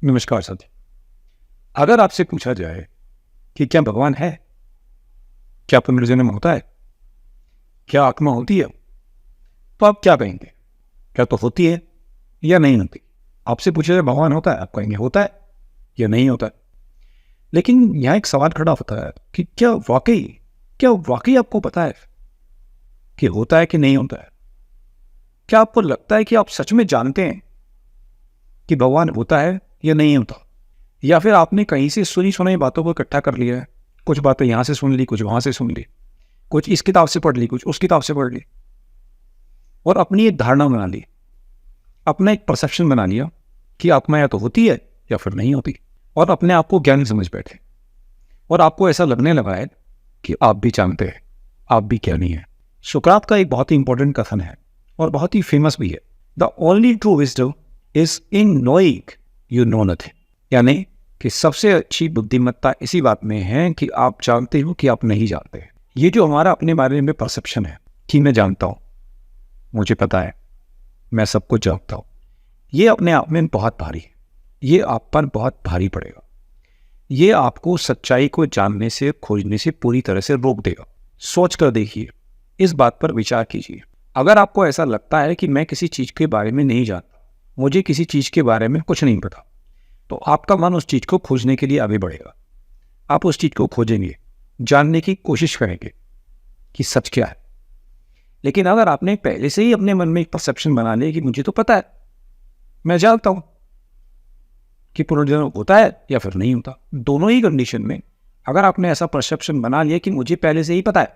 नमस्कार साथी। अगर आपसे पूछा जाए कि क्या भगवान है? क्या पुनर्जन्म होता है? क्या आत्मा होती है? तो आप क्या कहेंगे? क्या तो होती है या नहीं होती? आपसे पूछा जाए भगवान होता है, आप कहेंगे होता है या नहीं होता है। लेकिन यहाँ एक सवाल खड़ा होता है कि क्या वाकई आपको पता है कि होता है कि नहीं होता है? क्या आपको लगता है कि आप सच में जानते हैं कि भगवान होता है या नहीं होता? या फिर आपने कहीं से सुनी सुनाई बातों को इकट्ठा कर लिया है? कुछ बातें यहाँ से सुन ली, कुछ वहाँ से सुन ली, कुछ इस किताब से पढ़ ली, कुछ उस किताब से पढ़ ली, और अपनी एक धारणा बना ली, अपना एक परसेप्शन बना लिया कि आत्मा या तो होती है या फिर नहीं होती, और अपने आप को ज्ञानी समझ बैठे। और आपको ऐसा लगने लगा है कि आप भी जानते हैं, आप भी ज्ञानी हैं। सुकरात का एक बहुत ही इंपॉर्टेंट कथन है और बहुत ही फेमस भी है। The only true wisdom is in knowing you know nothing. यानी कि सबसे अच्छी बुद्धिमत्ता इसी बात में है कि आप जानते हो कि आप नहीं जानते। ये जो हमारा अपने बारे में परसेप्शन है कि मैं जानता हूँ, मुझे पता है, मैं सब कुछ जानता हूँ, ये अपने आप में बहुत भारी है। ये आप पर बहुत भारी पड़ेगा। ये आपको सच्चाई को जानने से, खोजने से पूरी तरह से रोक देगा। सोच कर देखिए, इस बात पर विचार कीजिए। अगर आपको ऐसा लगता है कि मैं किसी चीज़ के बारे में नहीं जानता, मुझे किसी चीज़ के बारे में कुछ नहीं पता, तो आपका मन उस चीज़ को खोजने के लिए आगे बढ़ेगा। आप उस चीज़ को खोजेंगे, जानने की कोशिश करेंगे कि सच क्या है। लेकिन अगर आपने पहले से ही अपने मन में एक परसेप्शन बना लिया कि मुझे तो पता है, मैं जानता हूँ कि पुनर्जन्म होता है या फिर नहीं होता, दोनों ही कंडीशन में अगर आपने ऐसा परसेप्शन बना लिया कि मुझे पहले से ही पता है,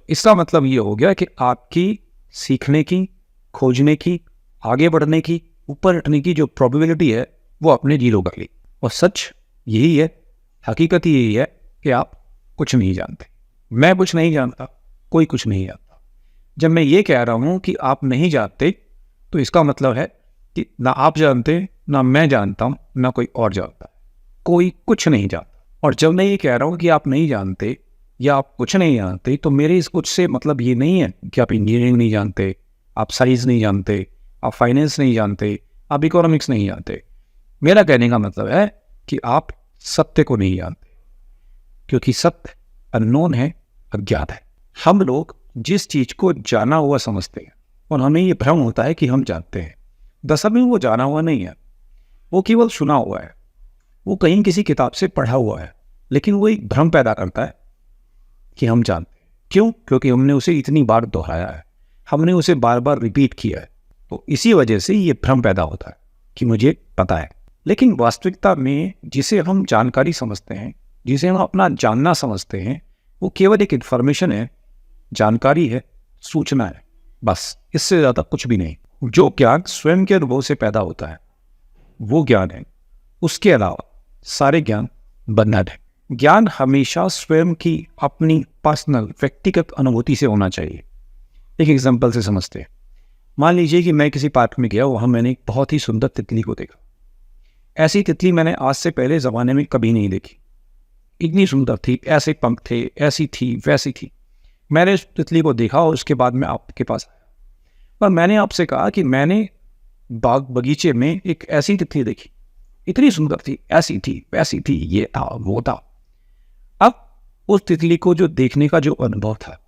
इसका मतलब ये हो गया कि आपकी सीखने की, खोजने की, आगे बढ़ने की, ऊपर उठने की जो प्रोबेबिलिटी है वो आपने जीरो कर ली। और सच यही है, हकीकत यही है कि आप कुछ नहीं जानते। मैं कुछ नहीं जानता, कोई कुछ नहीं जानता। जब मैं ये कह रहा हूँ कि आप नहीं जानते, तो इसका मतलब है कि ना आप जानते, ना मैं जानता हूँ, ना कोई और जानता है। कोई कुछ नहीं जानता। और जब मैं ये कह रहा हूँ कि आप नहीं जानते या आप कुछ नहीं जानते, तो मेरे इस कुछ से मतलब ये नहीं है कि आप इंजीनियरिंग नहीं जानते, आप साइंस नहीं जानते, आप फाइनेंस नहीं जानते, आप इकोनॉमिक्स नहीं जानते। मेरा कहने का मतलब है कि आप सत्य को नहीं जानते, क्योंकि सत्य अननोन है, अज्ञात है। हम लोग जिस चीज को जाना हुआ समझते हैं और हमें ये भ्रम होता है कि हम जानते हैं, दरअसल में वो जाना हुआ नहीं है, वो केवल सुना हुआ है, वो कहीं किसी किताब से पढ़ा हुआ है, लेकिन वो एक भ्रम पैदा करता है कि हम जानते हैं। क्यों? क्योंकि हमने उसे इतनी बार दोहराया है, हमने उसे बार बार रिपीट किया है, तो इसी वजह से ये भ्रम पैदा होता है कि मुझे पता है। लेकिन वास्तविकता में जिसे हम जानकारी समझते हैं, जिसे हम अपना जानना समझते हैं, वो केवल एक इन्फॉर्मेशन है, जानकारी है, सूचना है, बस, इससे ज़्यादा कुछ भी नहीं। जो ज्ञान स्वयं के अनुभव से पैदा होता है वो ज्ञान है। उसके अलावा सारे ज्ञान बंधन है। ज्ञान हमेशा स्वयं की अपनी पर्सनल, व्यक्तिगत अनुभूति से होना चाहिए। एक एग्जाम्पल से समझते हैं। मान लीजिए कि मैं किसी पार्क में गया, वहाँ मैंने एक बहुत ही सुंदर तितली को देखा। ऐसी तितली मैंने आज से पहले ज़माने में कभी नहीं देखी। इतनी सुंदर थी, ऐसे पंख थे, ऐसी थी, वैसी थी। मैंने उस तितली को देखा और उसके बाद मैं आपके पास आया और मैंने आपसे कहा कि मैंने बाग बगीचे में एक ऐसी तितली देखी, इतनी सुंदर थी, ऐसी थी, वैसी थी, ये था, वो था। अब उस तितली को जो देखने का जो अनुभव था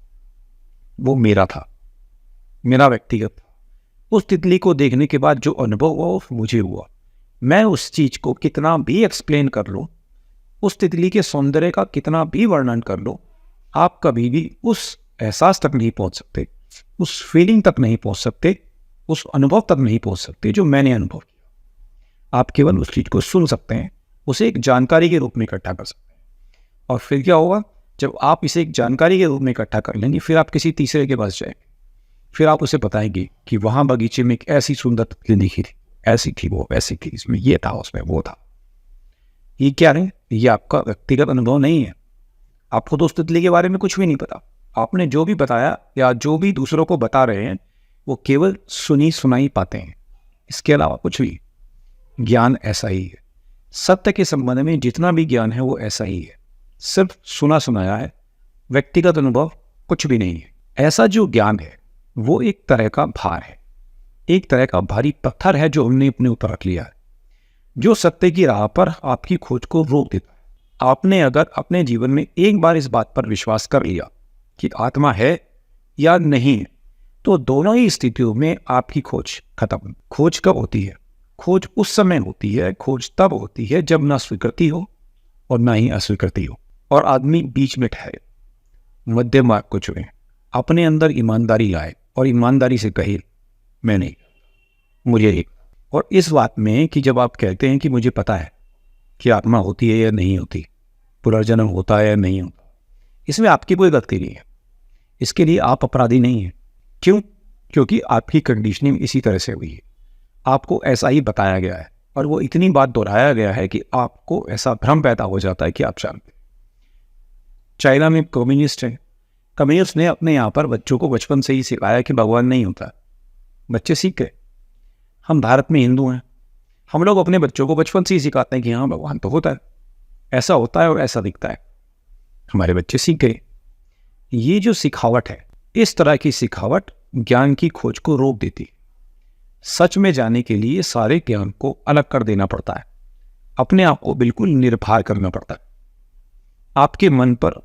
वो मेरा था, मेरा व्यक्तिगत था। उस तितली को देखने के बाद जो अनुभव हुआ वो मुझे हुआ। मैं उस चीज को कितना भी एक्सप्लेन कर लूं, उस तितली के सौंदर्य का कितना भी वर्णन कर लो, आप कभी भी उस एहसास तक नहीं पहुंच सकते, उस फीलिंग तक नहीं पहुंच सकते, उस अनुभव तक नहीं पहुंच सकते जो मैंने अनुभव किया। आप केवल उस चीज को सुन सकते हैं, उसे एक जानकारी के रूप में इकट्ठा कर सकते हैं। और फिर क्या होगा? जब आप इसे एक जानकारी के रूप में इकट्ठा कर लेंगे, फिर आप किसी तीसरे के पास जाएंगे, फिर आप उसे बताएंगे कि वहां बगीचे में एक ऐसी सुंदर तितली दिखी थी, ऐसी थी वो, वैसी थी, इसमें ये था, उसमें वो था। ये क्या है? ये आपका व्यक्तिगत अनुभव नहीं है। आपको तो उस तितली के बारे में कुछ भी नहीं पता। आपने जो भी बताया या जो भी दूसरों को बता रहे हैं, वो केवल सुनी सुनाई पाते हैं, इसके अलावा कुछ भी। ज्ञान ऐसा ही है। सत्य के संबंध में जितना भी ज्ञान है वो ऐसा ही है, सिर्फ सुना सुनाया है, व्यक्तिगत अनुभव कुछ भी नहीं है। ऐसा जो ज्ञान है वो एक तरह का भार है, एक तरह का भारी पत्थर है जो हमने अपने ऊपर रख लिया है। जो सत्य की राह पर आपकी खोज को रोक देता है। आपने अगर अपने जीवन में एक बार इस बात पर विश्वास कर लिया कि आत्मा है या नहीं है, तो दोनों ही स्थितियों में आपकी खोज खत्म। खोज कब होती है? खोज उस समय होती है, खोज तब होती है जब ना स्वीकृति हो और ना ही अस्वीकृति हो, और आदमी बीच में ठहरे, मध्य मार्ग को चुने, अपने अंदर ईमानदारी लाए और ईमानदारी से कहे मैं नहीं, मुझे एक। और इस बात में कि जब आप कहते हैं कि मुझे पता है कि आत्मा होती है या नहीं होती, पुनर्जन्म होता है या नहीं होता, इसमें आपकी कोई गलती नहीं है। इसके लिए आप अपराधी नहीं हैं। क्यों? क्योंकि आपकी कंडीशनिंग इसी तरह से हुई है, आपको ऐसा ही बताया गया है और वो इतनी बात दोहराया गया है कि आपको ऐसा भ्रम पैदा हो जाता है कि आप जानते। चाइना में कम्युनिस्ट है, कम्युनिस्ट ने अपने यहाँ पर बच्चों को बचपन से ही सिखाया कि भगवान नहीं होता, बच्चे सीख गए। हम भारत में हिंदू हैं, हम लोग अपने बच्चों को बचपन से ही सिखाते हैं कि हाँ भगवान तो होता है, ऐसा होता है और ऐसा दिखता है, हमारे बच्चे सीख गए। ये जो सिखावट है, इस तरह की सिखावट ज्ञान की खोज को रोक देती है। सच में जाने के लिए सारे ज्ञान को अलग कर देना पड़ता है, अपने आप को बिल्कुल निर्भर करना पड़ता है। आपके मन पर,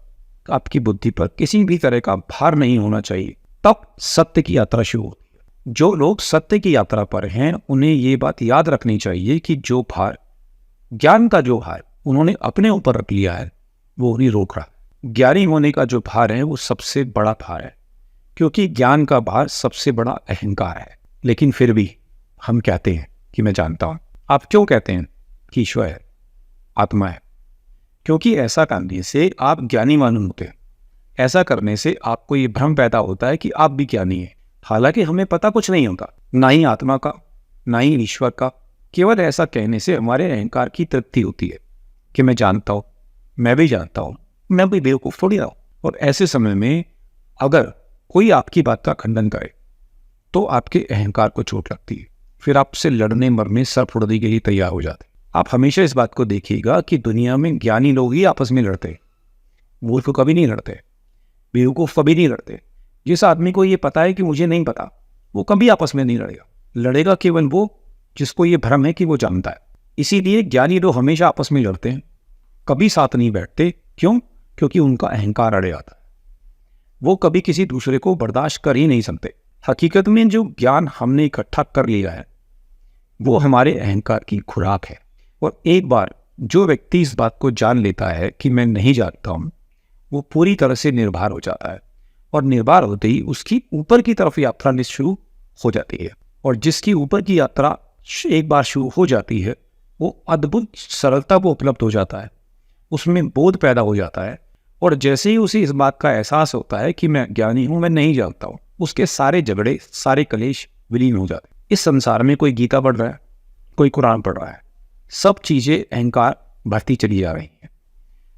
आपकी बुद्धि पर किसी भी तरह का भार नहीं होना चाहिए, तब सत्य की यात्रा शुरू होती है। जो लोग सत्य की यात्रा पर हैं, उन्हें ये बात याद रखनी चाहिए कि जो भार, ज्ञान का जो भार उन्होंने अपने ऊपर रख लिया है, वो उन्हें रोक रहा है। ज्ञानी होने का जो भार है वो सबसे बड़ा भार है, क्योंकि ज्ञान का भार सबसे बड़ा अहंकार है। लेकिन फिर भी हम कहते हैं कि मैं जानता हूं। आप क्यों कहते हैं कि ईश्वर है, आत्मा है? क्योंकि ऐसा करने से आप ज्ञानी मालूम होते हैं। ऐसा करने से आपको ये भ्रम पैदा होता है कि आप भी ज्ञानी हैं, हालांकि हमें पता कुछ नहीं होता, ना ही आत्मा का, ना ही ईश्वर का। केवल ऐसा कहने से हमारे अहंकार की तृप्ति होती है कि मैं जानता हूँ, मैं भी जानता हूँ, मैं भी बेवकूफ़ थोड़ी रहा हूँ। और ऐसे समय में अगर कोई आपकी बात का खंडन करे तो आपके अहंकार को चोट लगती है, फिर आपसे लड़ने मरने सर फोड़ने के लिए तैयार हो जाते हैं। आप हमेशा इस बात को देखिएगा कि दुनिया में ज्ञानी लोग ही आपस में लड़ते हैं, मूर्ख कभी नहीं लड़ते, बेवकूफ़ कभी नहीं लड़ते। जिस आदमी को ये पता है कि मुझे नहीं पता, वो कभी आपस में नहीं लड़ेगा। लड़ेगा केवल वो जिसको ये भ्रम है कि वो जानता है। इसीलिए ज्ञानी लोग हमेशा आपस में लड़ते हैं, कभी साथ नहीं बैठते। क्यों? क्योंकि उनका अहंकार अड़े आता है, वो कभी किसी दूसरे को बर्दाश्त कर ही नहीं सकते। हकीकत में जो ज्ञान हमने इकट्ठा कर लिया है वो हमारे अहंकार की खुराक है। और एक बार जो व्यक्ति इस बात को जान लेता है कि मैं नहीं जानता हूँ, वो पूरी तरह से निर्भर हो जाता है, और निर्भर होते ही उसकी ऊपर की तरफ यात्रा शुरू हो जाती है। और जिसकी ऊपर की यात्रा एक बार शुरू हो जाती है, वो अद्भुत सरलता को उपलब्ध हो जाता है, उसमें बोध पैदा हो जाता है। और जैसे ही उसे इस बात का एहसास होता है कि मैं ज्ञानी हूँ, मैं नहीं जानता हूँ, उसके सारे झगड़े, सारे कलेश विलीन हो जाते हैं। इस संसार में कोई गीता पढ़ रहा है, कोई कुरान पढ़ रहा है, सब चीज़ें अहंकार बढ़ती चली जा रही हैं।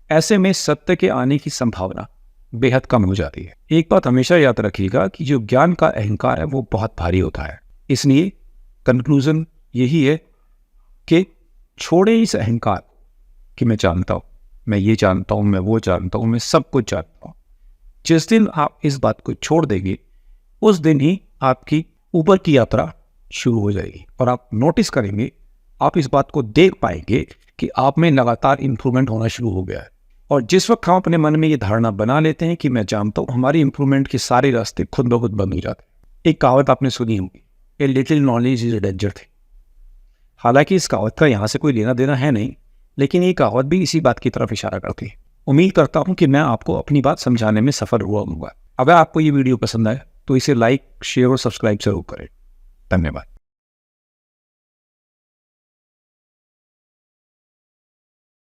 ऐसे में सत्य के आने की संभावना बेहद कम हो जाती है। एक बात हमेशा याद रखिएगा कि जो ज्ञान का अहंकार है वो बहुत भारी होता है। इसलिए कंक्लूजन यही है कि छोड़े इस अहंकार कि मैं जानता हूँ, मैं ये जानता हूँ, मैं वो जानता हूँ, मैं सब कुछ जानता हूँ। जिस दिन आप इस बात को छोड़ देंगे, उस दिन ही आपकी ऊपर की यात्रा शुरू हो जाएगी और आप नोटिस करेंगे, आप इस बात को देख पाएंगे कि आप में लगातार इंप्रूवमेंट होना शुरू हो गया है। और जिस वक्त हम अपने मन में ये धारणा बना लेते हैं कि मैं जानता हूँ, हमारी इंप्रूवमेंट के सारे रास्ते खुद ब खुद बंद हो जाते हैं। एक कहावत आपने सुनी होगी, a little knowledge is a danger thing. हालांकि इस कहावत का यहाँ से कोई लेना देना है नहीं, लेकिन ये कहावत भी इसी बात की तरफ इशारा करती है। उम्मीद करता हूँ कि मैं आपको अपनी बात समझाने में सफल हुआ हूँ। अगर आपको ये वीडियो पसंद आए तो इसे लाइक, शेयर और सब्सक्राइब जरूर करें। धन्यवाद।